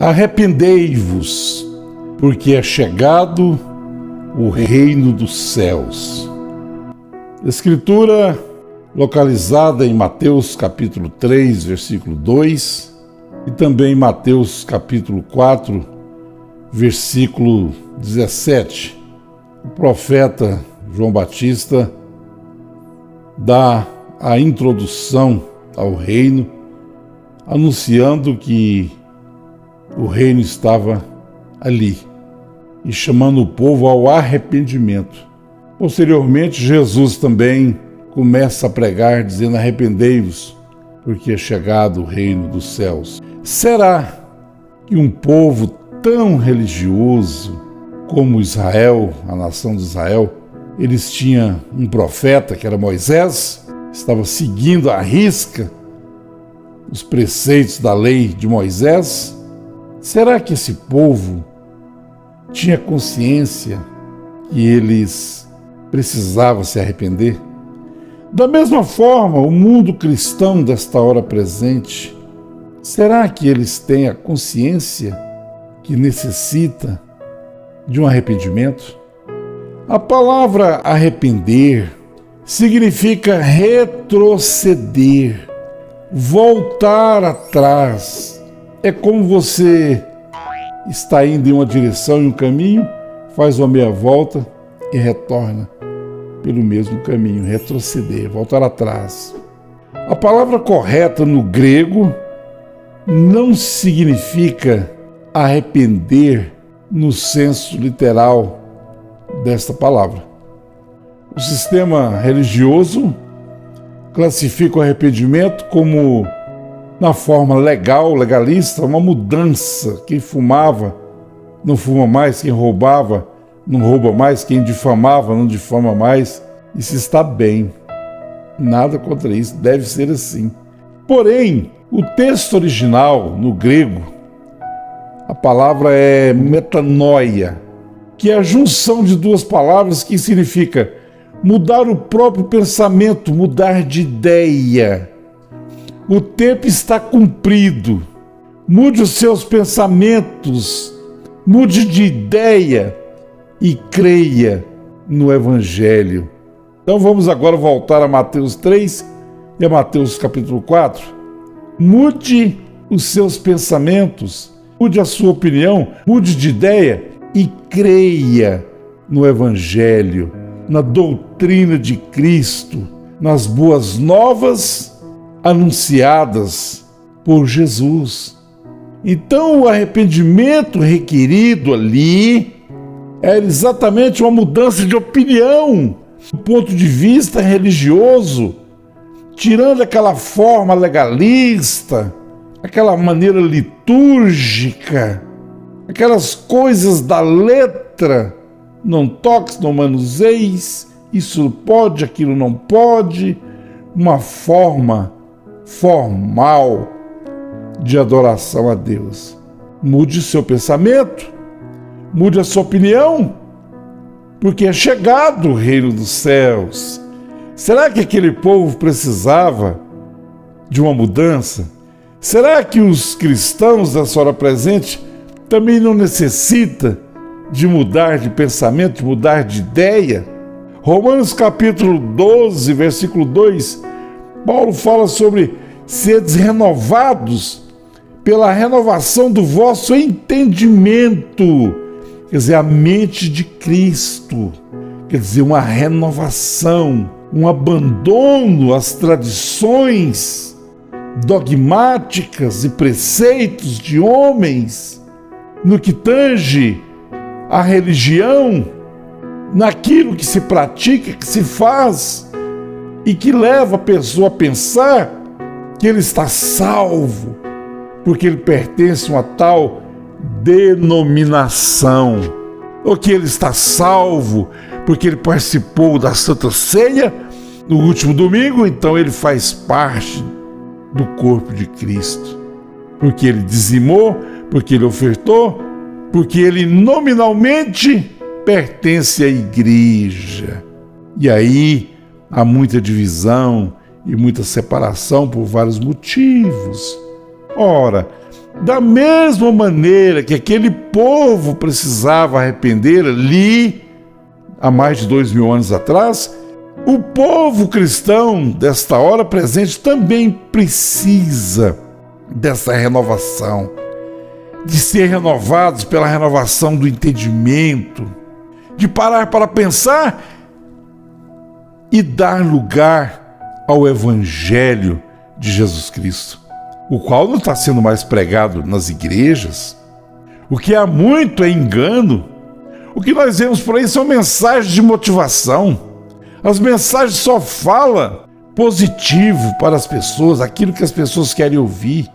Arrependei-vos, porque é chegado o reino dos céus. Escritura localizada em Mateus capítulo 3, versículo 2 e também em Mateus capítulo 4, versículo 17. O profeta João Batista dá a introdução ao reino, anunciando que o reino estava ali e chamando o povo ao arrependimento. Posteriormente, Jesus também começa a pregar dizendo: arrependei-vos, porque é chegado o reino dos céus. Será que um povo tão religioso como Israel, a nação de Israel, eles tinham um profeta que era Moisés, estava seguindo à risca os preceitos da lei de Moisés? Será que esse povo tinha consciência que eles precisavam se arrepender? Da mesma forma, o mundo cristão desta hora presente, será que eles têm a consciência que necessita de um arrependimento? A palavra arrepender significa retroceder, voltar atrás. É como você está indo em uma direção, em um caminho, faz uma meia volta e retorna pelo mesmo caminho, retroceder, voltar atrás. A palavra correta no grego não significa arrepender no senso literal desta palavra. O sistema religioso classifica o arrependimento como, na forma legalista, uma mudança. Quem fumava não fuma mais, quem roubava não rouba mais, quem difamava não difama mais. Isso está bem, nada contra isso, deve ser assim. Porém, o texto original, no grego, a palavra é metanoia, que é a junção de duas palavras que significa mudar o próprio pensamento, mudar de ideia. O tempo está cumprido. Mude os seus pensamentos, mude de ideia e creia no Evangelho. Então vamos agora voltar a Mateus 3 e a Mateus capítulo 4. Mude os seus pensamentos, mude a sua opinião, mude de ideia e creia no Evangelho, na doutrina de Cristo, nas boas novas anunciadas por Jesus. Então o arrependimento requerido ali era exatamente uma mudança de opinião do ponto de vista religioso, tirando aquela forma legalista, aquela maneira litúrgica, aquelas coisas da letra, não toques, não manuseis, isso pode, aquilo não pode, uma forma formal de adoração a Deus. Mude o seu pensamento, mude a sua opinião, porque é chegado o reino dos céus. Será que aquele povo precisava de uma mudança? Será que os cristãos dessa hora presente também não necessitam de mudar de pensamento, de mudar de ideia? Romanos capítulo 12, versículo 2, Paulo fala sobre seres renovados pela renovação do vosso entendimento, quer dizer, a mente de Cristo, quer dizer, uma renovação, um abandono às tradições dogmáticas e preceitos de homens no que tange a religião, naquilo que se pratica, que se faz e que leva a pessoa a pensar que ele está salvo porque ele pertence a uma tal denominação, ou que ele está salvo porque ele participou da Santa Ceia no último domingo, então ele faz parte do corpo de Cristo, porque ele dizimou, porque ele ofertou, porque ele nominalmente pertence à igreja. E aí há muita divisão e muita separação por vários motivos. Ora, Da mesma maneira que aquele povo precisava arrepender ali, há mais de 2000 anos atrás, o povo cristão desta hora presente também precisa dessa renovação, de ser renovados pela renovação do entendimento, de parar para pensar e dar lugar ao Evangelho de Jesus Cristo, o qual não está sendo mais pregado nas igrejas. O que há muito é engano. O que nós vemos por aí são mensagens de motivação. As mensagens só falam positivo para as pessoas, aquilo que as pessoas querem ouvir.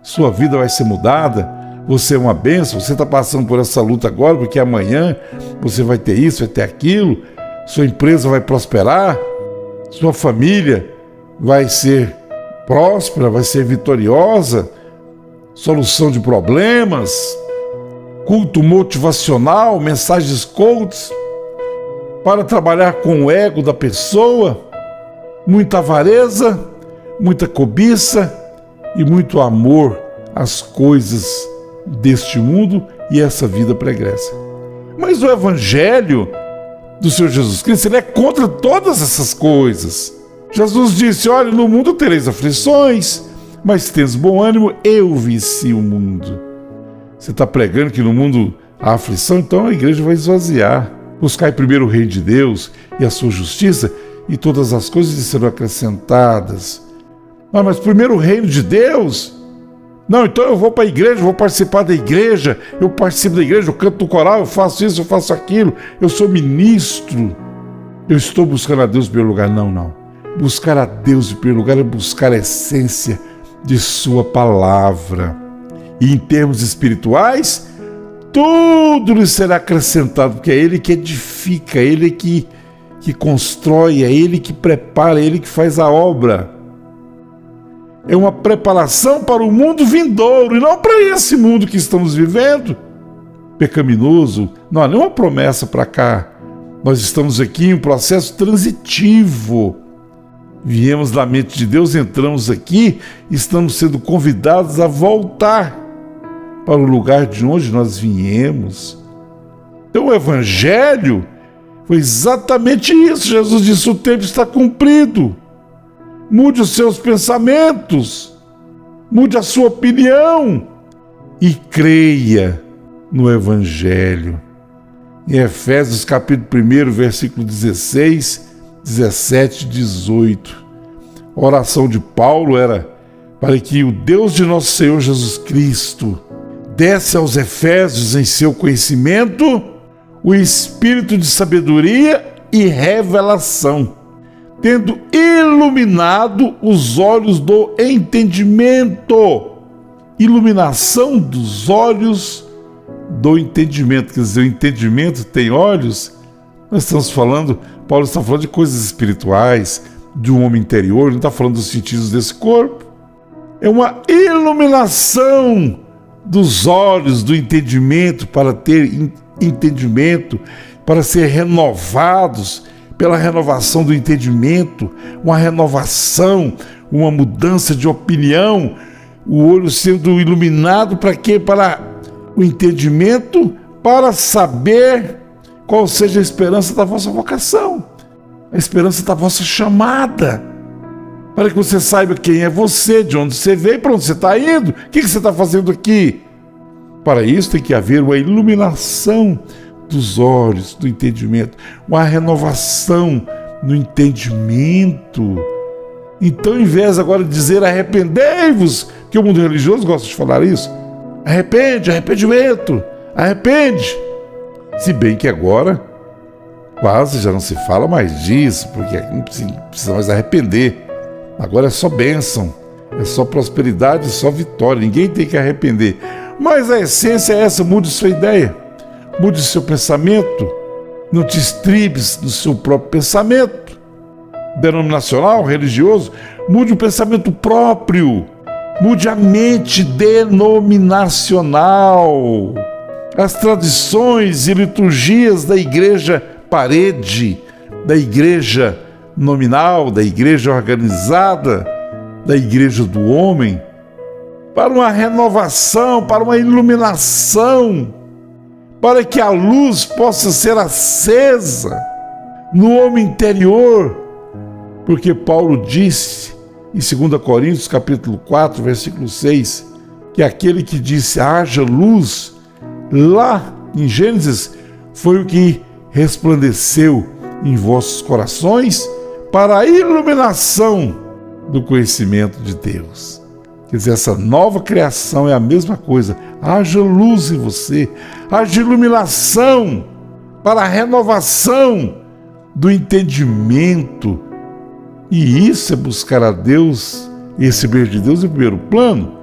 Sua vida vai ser mudada, você é uma bênção, você está passando por essa luta agora, porque amanhã você vai ter isso, vai ter aquilo, sua empresa vai prosperar, sua família vai ser próspera, vai ser vitoriosa, solução de problemas, culto motivacional, mensagens coaches, para trabalhar com o ego da pessoa, muita avareza, muita cobiça e muito amor às coisas deste mundo e essa vida pregressa. Mas o Evangelho do Senhor Jesus Cristo, ele é contra todas essas coisas. Jesus disse: olha, no mundo tereis aflições, mas tendes bom ânimo, eu venci o mundo. Você está pregando que no mundo há aflição, então a igreja vai esvaziar. Buscai primeiro o reino de Deus e a sua justiça, e todas as coisas lhe serão acrescentadas. Mas primeiro o reino de Deus? Não, então eu vou para a igreja, vou participar da igreja, eu participo da igreja, eu canto no coral, eu faço isso, eu faço aquilo, eu sou ministro. Eu estou buscando a Deus em primeiro lugar. Não. Buscar a Deus em primeiro lugar é buscar a essência de sua palavra. E em termos espirituais, tudo lhe será acrescentado, porque é Ele que edifica, é Ele que constrói, é Ele que prepara, é Ele que faz a obra. É uma preparação para o mundo vindouro, e não para esse mundo que estamos vivendo, pecaminoso. Não há nenhuma promessa para cá. Nós estamos aqui em um processo transitivo. Viemos da mente de Deus, entramos aqui, estamos sendo convidados a voltar para o lugar de onde nós viemos. Então o Evangelho foi exatamente isso. Jesus disse: o tempo está cumprido. Mude os seus pensamentos, mude a sua opinião e creia no Evangelho. Em Efésios capítulo 1, versículo 16, 17 e 18, a oração de Paulo era para que o Deus de nosso Senhor Jesus Cristo desse aos Efésios em seu conhecimento o espírito de sabedoria e revelação, tendo iluminado os olhos do entendimento. Iluminação dos olhos do entendimento. Quer dizer, o entendimento tem olhos. Nós estamos falando, Paulo está falando de coisas espirituais, de um homem interior, não está falando dos sentidos desse corpo. É uma iluminação dos olhos do entendimento, para ter entendimento, para ser renovados pela renovação do entendimento, uma renovação, uma mudança de opinião, o olho sendo iluminado para quê? Para o entendimento, para saber qual seja a esperança da vossa vocação, a esperança da vossa chamada, para que você saiba quem é você, de onde você veio, para onde você está indo, o que você está fazendo aqui. Para isso tem que haver uma iluminação dos olhos, do entendimento, uma renovação no entendimento. Então, em vez agora de dizer arrependei-vos, que o mundo religioso gosta de falar isso, arrependimento, arrepende. Se bem que agora quase já não se fala mais disso, porque não precisa mais arrepender. Agora é só bênção, é só prosperidade, é só vitória, ninguém tem que arrepender. Mas a essência é essa: mude sua ideia, mude seu pensamento, não te estribes no seu próprio pensamento denominacional, religioso, mude o pensamento próprio, mude a mente denominacional. As tradições e liturgias da igreja parede, da igreja nominal, da igreja organizada, da igreja do homem, para uma renovação, para uma iluminação, para que a luz possa ser acesa no homem interior, porque Paulo disse em 2 Coríntios capítulo 4, versículo 6, que aquele que disse haja luz, lá em Gênesis, foi o que resplandeceu em vossos corações para a iluminação do conhecimento de Deus. Quer dizer, essa nova criação é a mesma coisa. Haja luz em você, haja iluminação para a renovação do entendimento. E isso é buscar a Deus, receber de Deus em primeiro plano.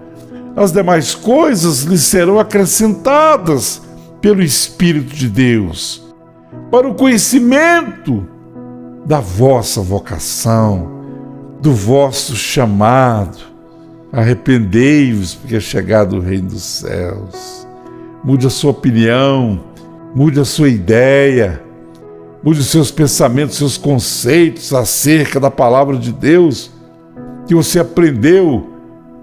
As demais coisas lhe serão acrescentadas pelo Espírito de Deus, para o conhecimento da vossa vocação, do vosso chamado. Arrependei-vos, porque é chegado o reino dos céus. Mude a sua opinião, mude a sua ideia, mude os seus pensamentos, seus conceitos acerca da palavra de Deus que você aprendeu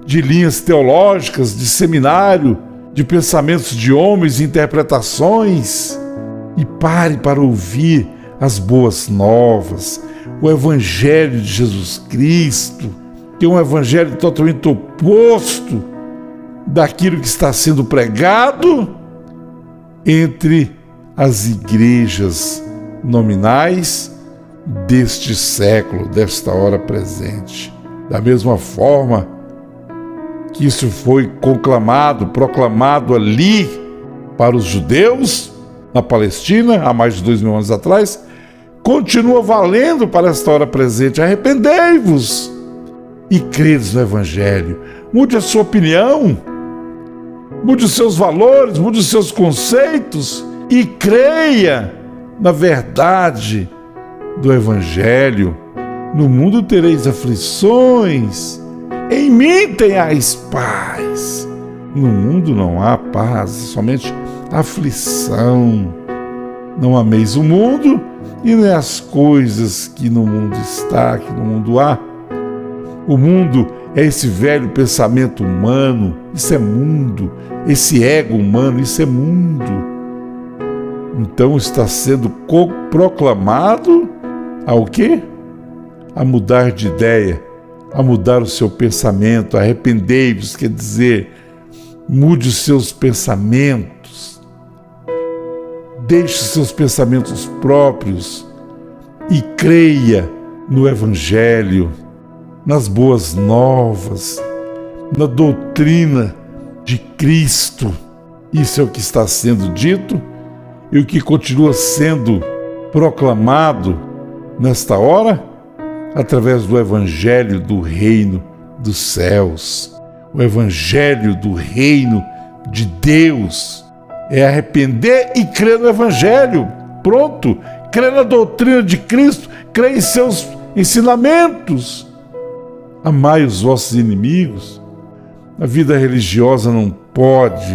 de linhas teológicas, de seminário, de pensamentos de homens, interpretações, e pare para ouvir as boas novas, o Evangelho de Jesus Cristo, que é um evangelho totalmente oposto daquilo que está sendo pregado entre as igrejas nominais deste século, desta hora presente. Da mesma forma que isso foi proclamado ali para os judeus, na Palestina, há mais de 2000 anos atrás, continua valendo para esta hora presente. Arrependei-vos e credes no Evangelho. Mude a sua opinião, mude os seus valores, mude os seus conceitos e creia na verdade do Evangelho. No mundo tereis aflições, em mim tenhais paz. No mundo não há paz, somente aflição. Não ameis o mundo e nem as coisas que no mundo está, que no mundo há. O mundo é esse velho pensamento humano, isso é mundo. Esse ego humano, isso é mundo. Então está sendo proclamado ao quê? A mudar de ideia, a mudar o seu pensamento. Arrependei-vos, quer dizer, mude os seus pensamentos, deixe os seus pensamentos próprios e creia no Evangelho, nas boas novas, na doutrina de Cristo. Isso é o que está sendo dito e o que continua sendo proclamado nesta hora através do Evangelho do Reino dos Céus. O Evangelho do Reino de Deus é arrepender e crer no Evangelho. Pronto, crer na doutrina de Cristo, crer em seus ensinamentos. Amai os vossos inimigos. A vida religiosa não pode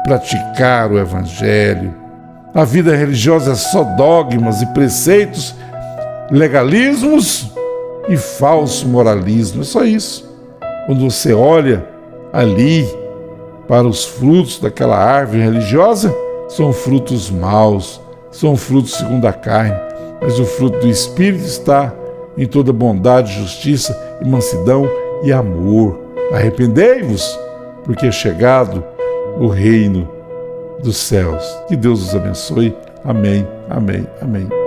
praticar o Evangelho. A vida religiosa é só dogmas e preceitos, legalismos e falso moralismo. É só isso. Quando você olha ali para os frutos daquela árvore religiosa, são frutos maus, são frutos segundo a carne. Mas o fruto do Espírito está em toda bondade, justiça e mansidão e amor. Arrependei-vos, porque é chegado o reino dos céus. Que Deus os abençoe. Amém, amém, amém.